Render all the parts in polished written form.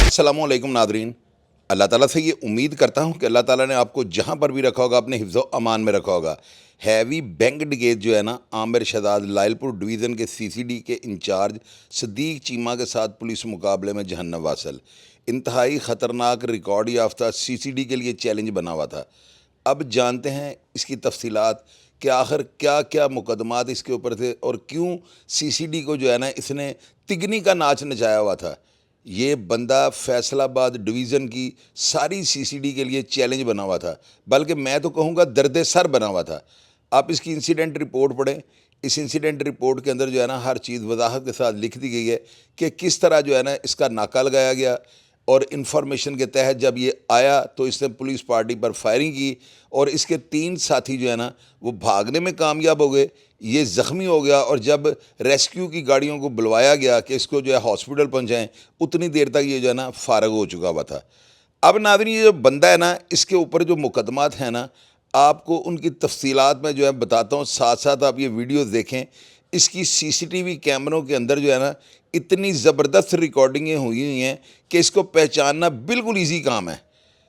अस्सलामुअलैकुम नादरीन, अल्लाह ताला से ये उम्मीद करता हूँ कि अल्लाह ताला ने आपको जहाँ पर भी रखा होगा अपने हिफ्ज़ व अमान में रखा होगा। हैवी बैंक डिगेज जो है ना, आमिर शहजाद लायलपुर डिवीज़न के सीसीडी के इंचार्ज सदीक चीमा के साथ पुलिस मुकाबले में जहन्नम वासल। इंतहाई ख़तरनाक रिकॉर्ड याफ्ता सीसीडी के लिए चैलेंज बना हुआ था। अब जानते हैं इसकी तफसीलात कि आखिर क्या क्या मुकदमात इसके ऊपर थे और क्यों सीसीडी को जो है ना इसने तिगनी का नाच नचाया हुआ था। ये बंदा फैसलाबाद डिवीज़न की सारी सीसीडी के लिए चैलेंज बना हुआ था, बल्कि मैं तो कहूँगा दर्द सर बना हुआ था। आप इसकी इंसिडेंट रिपोर्ट पढ़ें। इस इंसिडेंट रिपोर्ट के अंदर जो है ना हर चीज़ वजाहत के साथ लिख दी गई है कि किस तरह जो है ना इसका नाका लगाया गया और इन्फॉर्मेशन के तहत जब ये आया तो इसने पुलिस पार्टी पर फायरिंग की और इसके 3 साथी जो है ना वो भागने में कामयाब हो गए, ये ज़ख्मी हो गया। और जब रेस्क्यू की गाड़ियों को बुलवाया गया कि इसको जो है हॉस्पिटल पहुंचाएं, उतनी देर तक ये जो है ना फारग हो चुका हुआ था। अब नाज़रीन, ये जो बंदा है ना, इसके ऊपर जो मुकदमात हैं ना, आपको उनकी तफसीलात में जो है बताता हूँ, साथ साथ आप ये वीडियोज़ देखें। इसकी सीसीटीवी कैमरों के अंदर जो है ना इतनी ज़बरदस्त रिकॉर्डिंगें हुई हैं कि इसको पहचानना बिल्कुल ईजी काम है।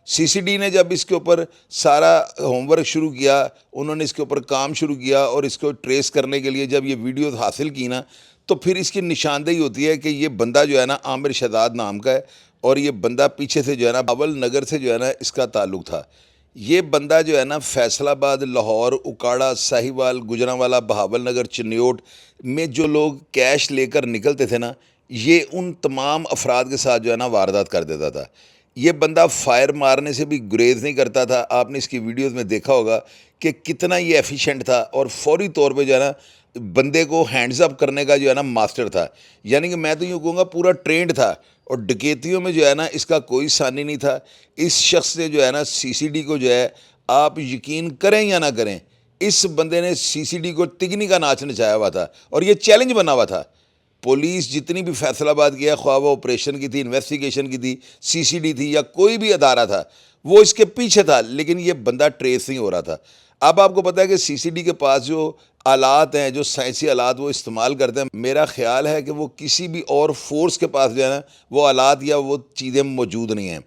सीसीडी ने जब इसके ऊपर सारा होमवर्क शुरू किया, उन्होंने इसके ऊपर काम शुरू किया और इसको ट्रेस करने के लिए जब ये वीडियोज़ हासिल की ना, तो फिर इसकी निशानदेही होती है कि ये बंदा जो है ना आमिर शहजाद नाम का है और ये बंदा पीछे से जो है ना बहावल नगर से जो है ना इसका ताल्लुक़ था। ये बंदा जो है ना फैसलाबाद, लाहौर, उकाड़ा, साहिवाल, गुजरांवाला, बहावल नगर, चिन्योट में जो लोग कैश लेकर निकलते थे ना, ये उन तमाम अफराद के साथ जो है ना वारदात कर देता था। ये बंदा फायर मारने से भी गुरेज नहीं करता था। आपने इसकी वीडियोस में देखा होगा कि कितना ये एफिशिएंट था और फौरी तौर पे जो है ना बंदे को हैंड्स अप करने का जो है ना मास्टर था। यानी कि मैं तो यूँ कहूँगा पूरा ट्रेंड था। और डकैतियों में जो है ना इसका कोई सानी नहीं था। इस शख्स ने जो है ना सीसीडी को जो है, आप यकीन करें या ना करें, इस बंदे ने सीसीडी को तिगनी का नाच नचाया हुआ था और ये चैलेंज बना हुआ था। पुलिस जितनी भी फैसलाबाद की है, ख्वाह वो ऑपरेशन की थी, इन्वेस्टिगेशन की थी, सीसीडी थी या कोई भी अदारा था, वो इसके पीछे था, लेकिन ये बंदा ट्रेस नहीं हो रहा था। अब आपको पता है कि सीसीडी के पास जो आलात हैं, जो साइंसी आलात वो इस्तेमाल करते हैं, मेरा ख्याल है कि वो किसी भी और फोर्स के पास जो है ना वो आलात या वो चीज़ें मौजूद नहीं हैं।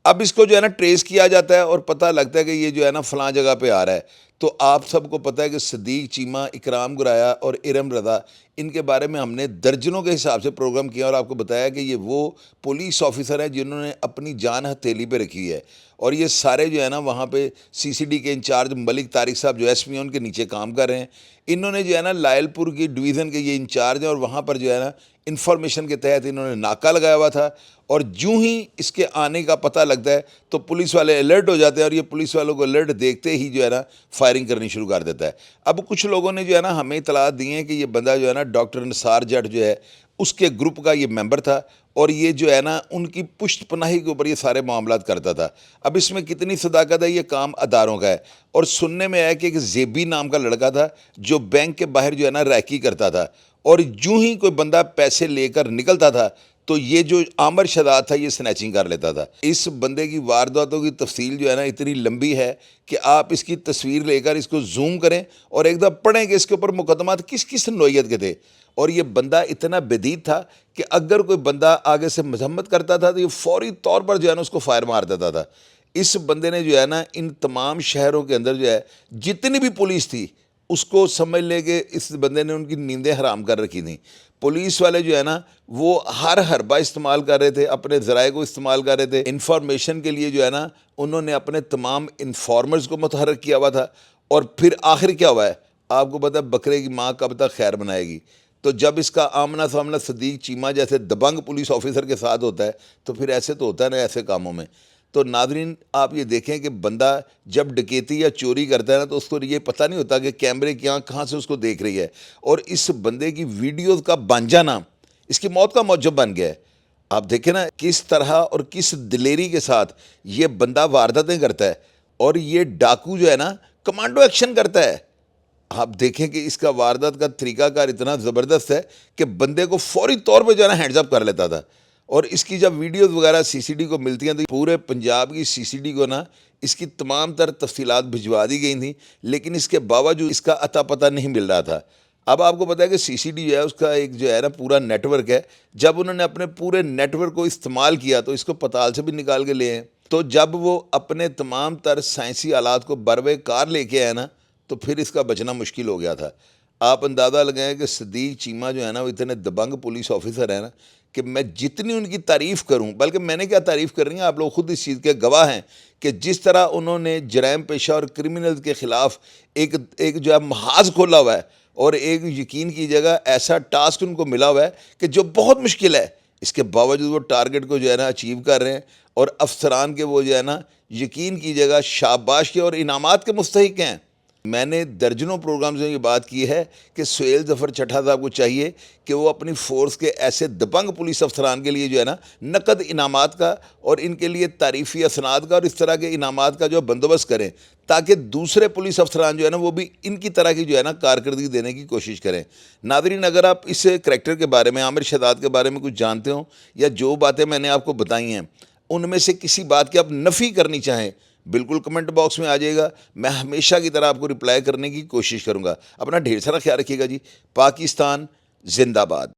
अब इसको जो है ना ट्रेस किया जाता है और पता लगता है कि ये जो है ना फ़लाँ जगह पे आ रहा है। तो आप सबको पता है कि सदीक चीमा, इकराम गुराया और इरम रज़ा, इनके बारे में हमने दर्जनों के हिसाब से प्रोग्राम किया और आपको बताया कि ये वो पुलिस ऑफिसर हैं जिन्होंने अपनी जान हथेली पे रखी है। और ये सारे जो है ना वहाँ पे सीसीडी के इंचार्ज मलिक तारिक साहब जो एसपी हैं उनके नीचे काम कर रहे हैं। इन्होंने जो है ना लायलपुर की डिवीज़न के ये इंचार्ज हैं और वहाँ पर जो है ना इन्फॉर्मेशन के तहत इन्होंने नाका लगाया हुआ था। और यूँ ही इसके आने का पता लगता है तो पुलिस वाले अलर्ट हो जाते हैं और ये पुलिस वालों को अलर्ट देखते ही जो है ना फायरिंग करनी शुरू कर देता है। अब कुछ लोगों ने जो है ना हमें इतलात दी हैं कि ये बंदा जो है ना डॉक्टर निसार जट जो है उसके ग्रुप का ये मेंबर था और ये जो है ना उनकी पुश्त पनाही के ऊपर ये सारे मामलात करता था। अब इसमें कितनी सदाकत है, ये काम अदारों का है। और सुनने में आया कि एक जेबी नाम का लड़का था जो बैंक के बाहर जो है ना रैकी करता था और यूं ही कोई बंदा पैसे लेकर निकलता था तो ये जो आमिर शहजाद था ये स्नैचिंग कर लेता था। इस बंदे की वारदातों की तफसील जो है ना इतनी लंबी है कि आप इसकी तस्वीर लेकर इसको जूम करें और एक दफ़ा पढ़ें कि इसके ऊपर मुकदमात किस किस नौइयत के थे। और ये बंदा इतना बेदीद था कि अगर कोई बंदा आगे से मजम्मत करता था तो ये फौरी तौर पर जो है ना उसको फायर मार देता था। इस बंदे ने जो है ना इन तमाम शहरों के अंदर जो है जितनी भी पुलिस थी उसको समझ ले कि इस बंदे ने उनकी नींदें हराम कर रखी थी। पुलिस वाले जो है ना वो हर हरबा इस्तेमाल कर रहे थे, अपने ज़राए को इस्तेमाल कर रहे थे। इन्फॉर्मेशन के लिए जो है ना उन्होंने अपने तमाम इन्फॉर्मर्स को मुतहर्रिक किया हुआ था। और फिर आखिर क्या हुआ है, आपको पता है बकरे की माँ कब तक खैर बनाएगी। तो जब इसका आमना सामना सदीक चीमा जैसे दबंग पुलिस ऑफिसर के साथ होता है तो फिर ऐसे तो होता है ना ऐसे कामों में। तो नादरीन आप ये देखें कि बंदा जब डकैती या चोरी करता है ना तो उसको ये पता नहीं होता कि कैमरे कहाँ से उसको देख रही है। और इस बंदे की वीडियोज़ का बन जाना इसकी मौत का मौजब बन गया है। आप देखें ना किस तरह और किस दिलेरी के साथ ये बंदा वारदातें करता है और ये डाकू जो है ना कमांडो एक्शन करता है। आप देखें कि इसका वारदात का तरीकाकार इतना ज़बरदस्त है कि बंदे को फौरी तौर पर जो है ना हैंड्स अप कर लेता था। اور اس کی جب ویڈیوز وغیرہ سی سی ڈی کو ملتی ہیں تو پورے پنجاب کی سی سی ڈی کو نا اس کی تمام تر تفصیلات بھجوا دی گئی تھیں، لیکن اس کے باوجود اس کا اتا پتہ نہیں مل رہا تھا۔ اب آپ کو پتہ ہے کہ سی سی ڈی جو ہے اس کا ایک جو ہے نا پورا نیٹ ورک ہے، جب انہوں نے اپنے پورے نیٹ ورک کو استعمال کیا تو اس کو پتال سے بھی نکال کے لے ہیں، تو جب وہ اپنے تمام تر سائنسی آلات کو بروے کار لے کے آئے نا تو پھر اس کا بچنا مشکل ہو گیا تھا۔ آپ اندازہ لگائیں کہ صدیق چیمہ جو ہے نا وہ اتنے دبنگ پولیس آفیسر ہیں نا کہ میں جتنی ان کی تعریف کروں، بلکہ میں نے کیا تعریف کر رہی ہیں، آپ لوگ خود اس چیز کے گواہ ہیں کہ جس طرح انہوں نے جرائم پیشہ اور کرمنلز کے خلاف ایک جو ہے محاذ کھولا ہوا ہے، اور ایک یقین کی جگہ ایسا ٹاسک ان کو ملا ہوا ہے کہ جو بہت مشکل ہے، اس کے باوجود وہ ٹارگٹ کو جو ہے نا اچیو کر رہے ہیں، اور افسران کے وہ جو ہے نا یقین کی جگہ شاباش کے اور انعامات کے مستحق ہیں۔ میں نے درجنوں پروگرامز میں یہ بات کی ہے کہ سہیل ظفر چٹھا صاحب کو چاہیے کہ وہ اپنی فورس کے ایسے دبنگ پولیس افسران کے لیے جو ہے نا نقد انعامات کا اور ان کے لیے تعریفی اسناد کا اور اس طرح کے انعامات کا جو بندوبست کریں، تاکہ دوسرے پولیس افسران جو ہے نا وہ بھی ان کی طرح کی جو ہے نا کارکردگی دینے کی کوشش کریں۔ ناظرین، اگر آپ اس کریکٹر کے بارے میں، عامر شہزاد کے بارے میں کچھ جانتے ہوں، یا جو باتیں میں نے آپ کو بتائی ہیں ان میں سے کسی بات کی آپ نفی کرنی چاہیں، بالکل کمنٹ باکس میں آ جائے گا، میں ہمیشہ کی طرح آپ کو رپلائی کرنے کی کوشش کروں گا۔ اپنا ڈھیر سارا خیال رکھیے گا جی۔ پاکستان زندہ باد۔